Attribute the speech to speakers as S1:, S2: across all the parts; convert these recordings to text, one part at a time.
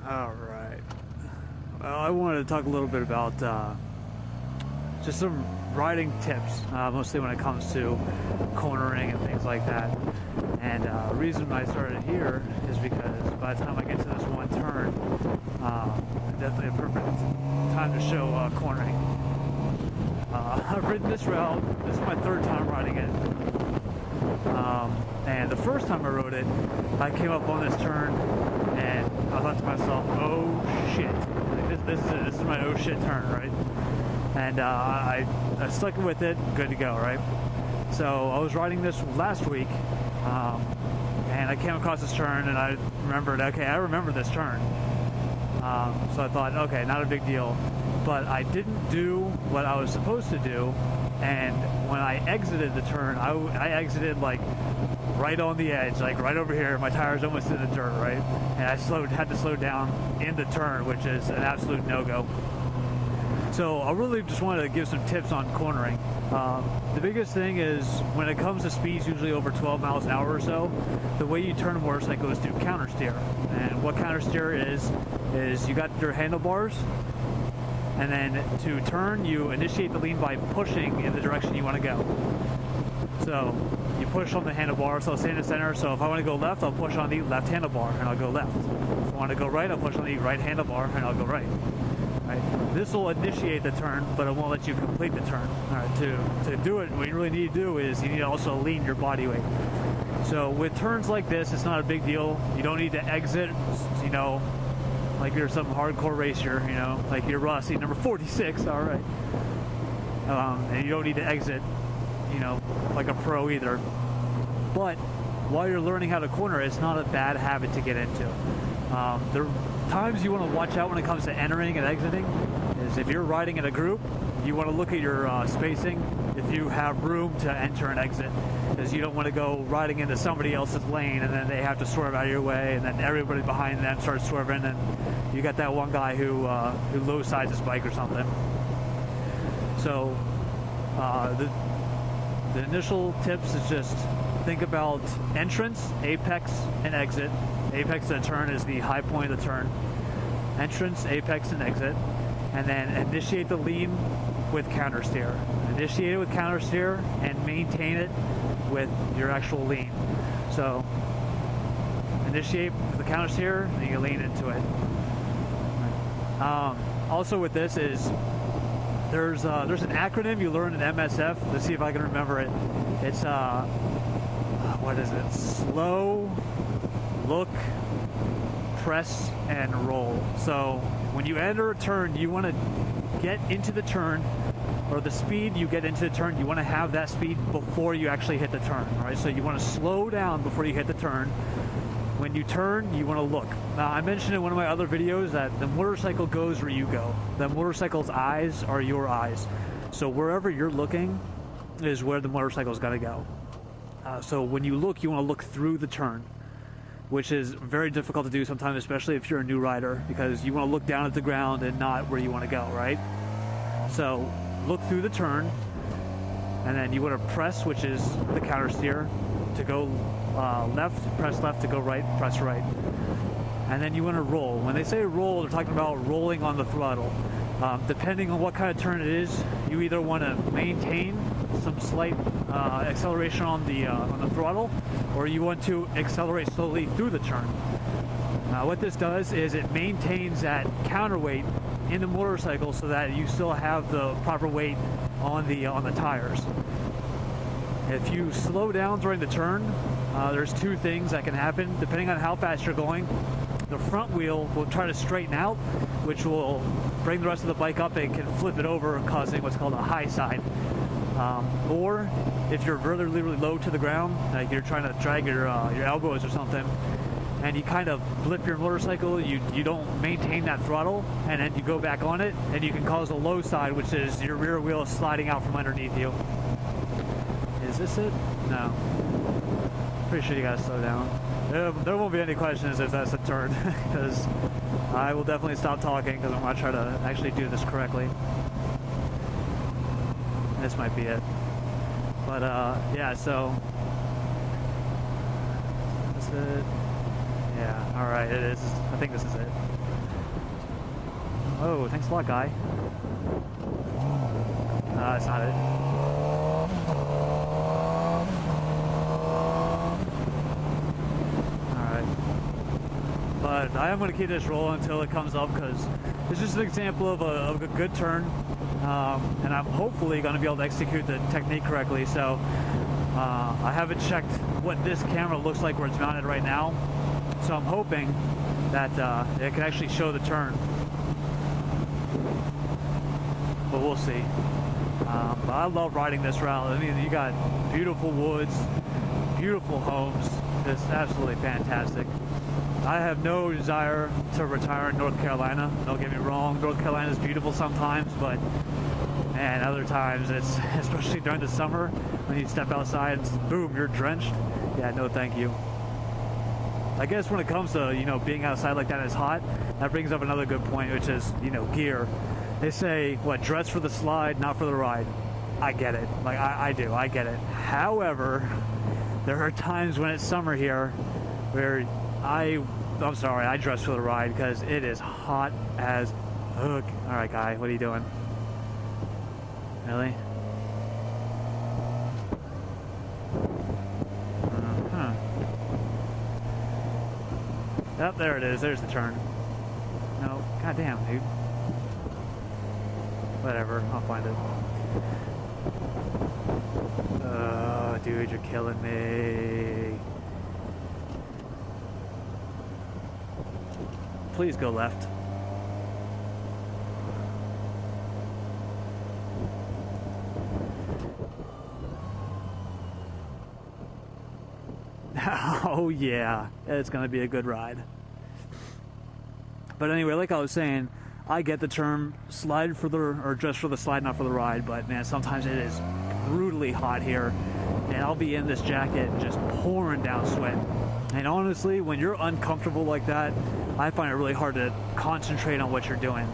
S1: All right. Well, I wanted to talk a little bit about just some riding tips, mostly when it comes to cornering and things like that. And the reason I started here is because by the time I get to this one turn, definitely a perfect time to show cornering. I've ridden this route. This is my third time riding it. And the first time I rode it, I came up on this turn, and I thought to myself, "Oh shit! Like, this is my oh shit turn, right?" And I stuck with it, good to go, right? So I was riding this last week, and I came across this turn, and I remembered, okay, I remember this turn. So I thought, okay, not a big deal. But I didn't do what I was supposed to do, and when I exited the turn, I exited like right on the edge, like right over here. My tires almost in the dirt, right? And I had to slow down in the turn, which is an absolute no-go. So I really just wanted to give some tips on cornering. The biggest thing is when it comes to speeds, usually over 12 miles an hour or so, the way you turn a motorcycle is through counter steer. And what counter steer is you got your handlebars, and then to turn, you initiate the lean by pushing in the direction you want to go. So you push on the handlebar, so I'll stay in the center. So if I want to go left, I'll push on the left handlebar and I'll go left. If I want to go right, I'll push on the right handlebar and I'll go right. Right. This will initiate the turn, but it won't let you complete the turn. All right. To do it, what you really need to do is you need to also lean your body weight. So with turns like this, it's not a big deal. You don't need to exit, like you're some hardcore racer, like you're Rossi, number 46, all right. And you don't need to exit, like a pro either. But while you're learning how to corner, it's not a bad habit to get into. There are times you want to watch out when it comes to entering and exiting is if you're riding in a group, you want to look at your spacing if you have room to enter and exit, because you don't want to go riding into somebody else's lane and then they have to swerve out of your way, and then everybody behind them starts swerving, and you got that one guy who low sides his bike or something. So the initial tips is just think about entrance, apex, and exit. Apex of the turn is the high point of the turn. Entrance, apex, and exit. And then initiate the lean with counter steer. Initiate it with counter steer and maintain it with your actual lean. So initiate with the counter steer and you lean into it. Also with this is there's an acronym you learn in MSF. Let's see if I can remember it. It's what is it? Slow, look, press, and roll. So when you enter a turn, you want to get into the turn, or the speed you get into the turn, you want to have that speed before you actually hit the turn, right? So you want to slow down before you hit the turn. When you turn, you want to look. Now, I mentioned in one of my other videos that the motorcycle goes where you go. The motorcycle's eyes are your eyes. So wherever you're looking is where the motorcycle's got to go. So when you look, you want to look through the turn, which is very difficult to do sometimes, especially if you're a new rider, because you want to look down at the ground and not where you want to go, right? So look through the turn, and then you want to press, which is the counter steer, to go left, press left, to go right, press right. And then you want to roll. When they say roll, they're talking about rolling on the throttle. Depending on what kind of turn it is, you either want to maintain some slight acceleration on the throttle, or you want to accelerate slowly through the turn. What this does is it maintains that counterweight in the motorcycle so that you still have the proper weight on the tires. If you slow down during the turn, there's two things that can happen depending on how fast you're going. The front wheel will try to straighten out, which will bring the rest of the bike up and can flip it over, causing what's called a high side. Or if you're really, really low to the ground, like you're trying to drag your elbows or something, and you kind of blip your motorcycle, you don't maintain that throttle, and then you go back on it, and you can cause a low side, which is your rear wheel sliding out from underneath you. Is this it? No. Pretty sure you gotta slow down. There won't be any questions if that's a turn, because I will definitely stop talking because I'm gonna try to actually do this correctly. This might be it. But yeah, so is it? Yeah, alright, it is. I think this is it. Oh, thanks a lot, guy. That's not it. Alright. But I am going to keep this rolling until it comes up because it's just an example of a good turn. And I'm hopefully going to be able to execute the technique correctly. So I haven't checked what this camera looks like where it's mounted right now. So I'm hoping that it can actually show the turn. But we'll see. But I love riding this route. I mean, you got beautiful woods, beautiful homes. It's absolutely fantastic. I have no desire to retire in North Carolina. Don't get me wrong, North Carolina is beautiful sometimes, but man, other times it's, especially during the summer, when you step outside and boom, you're drenched. Yeah, no thank you. I guess when it comes to, you know, being outside like that and it's hot, that brings up another good point, which is, you know, gear. They say, what, dress for the slide, not for the ride. I get it. Like, I do. I get it. However, there are times when it's summer here where I'm sorry, I dress for the ride because it is hot as hook. All right, guy, what are you doing? Really? Yep, there it is. There's the turn. No, goddamn, dude. Whatever, I'll find it. Oh, dude, you're killing me. Please go left. Oh yeah, it's gonna be a good ride. But anyway, like I was saying, I get the term slide for the, or just for the slide, not for the ride, but man, sometimes it is brutally hot here, and I'll be in this jacket just pouring down sweat. And honestly, when you're uncomfortable like that, I find it really hard to concentrate on what you're doing.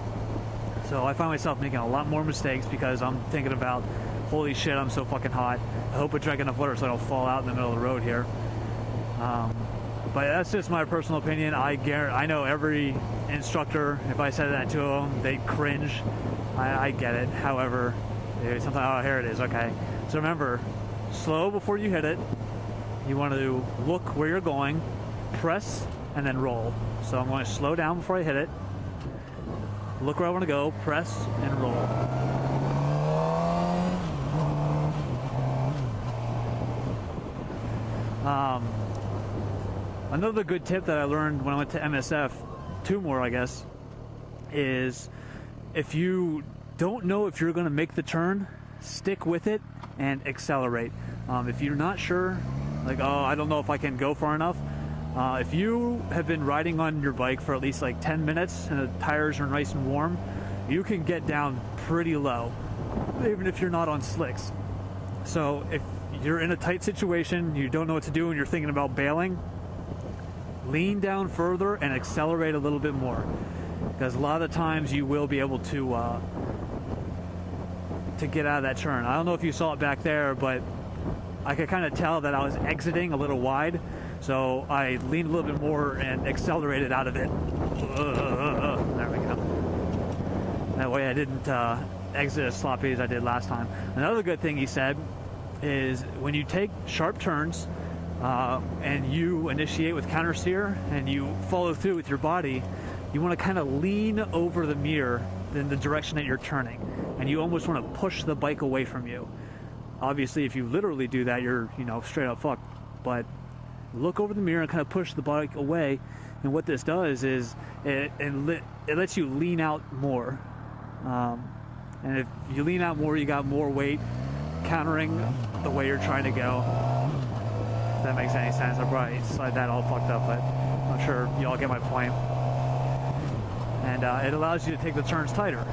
S1: So I find myself making a lot more mistakes because I'm thinking about, holy shit, I'm so fucking hot. I hope I drink enough water so I don't fall out in the middle of the road here. But that's just my personal opinion. I know every instructor, if I said that to them, they'd cringe. I get it. However, sometimes, oh, here it is. Okay. So remember, slow before you hit it. You want to look where you're going, press, and then roll. So I'm going to slow down before I hit it. Look where I want to go, press, and roll. Another good tip that I learned when I went to MSF, two more I guess, is if you don't know if you're going to make the turn, stick with it and accelerate. If you're not sure, like, oh, I don't know if I can go far enough, if you have been riding on your bike for at least like 10 minutes and the tires are nice and warm, you can get down pretty low, even if you're not on slicks. So if you're in a tight situation, you don't know what to do and you're thinking about bailing, lean down further and accelerate a little bit more, because a lot of the times you will be able to get out of that turn. I don't know if you saw it back there, but I could kind of tell that I was exiting a little wide, so I leaned a little bit more and accelerated out of it. There we go. That way I didn't exit as sloppy as I did last time. Another good thing he said is when you take sharp turns and you initiate with counter steer and you follow through with your body, you want to kind of lean over the mirror in the direction that you're turning, and you almost want to push the bike away from you. Obviously, if you literally do that, you're, you know, straight up fucked. But look over the mirror and kind of push the bike away, and what this does is it lets you lean out more. And if you lean out more, you got more weight countering the way you're trying to go. If that makes any sense. I probably slide that all fucked up, but I'm sure you all get my point. And it allows you to take the turns tighter.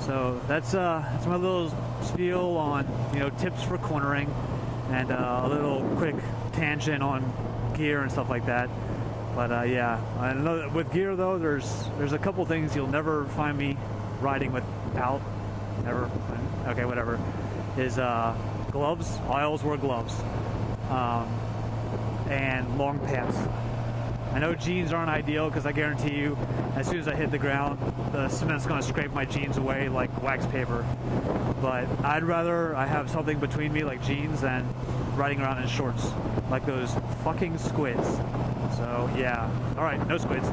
S1: So that's my little spiel on, you know, tips for cornering, and a little quick tangent on gear and stuff like that. But yeah, I know that with gear though, there's a couple things you'll never find me riding without. Never. Okay, whatever. Is gloves. I always wear gloves. And long pants. I know jeans aren't ideal because I guarantee you, as soon as I hit the ground, the cement's going to scrape my jeans away like wax paper. But I'd rather I have something between me like jeans than riding around in shorts like those fucking squids. So yeah, all right, no squids.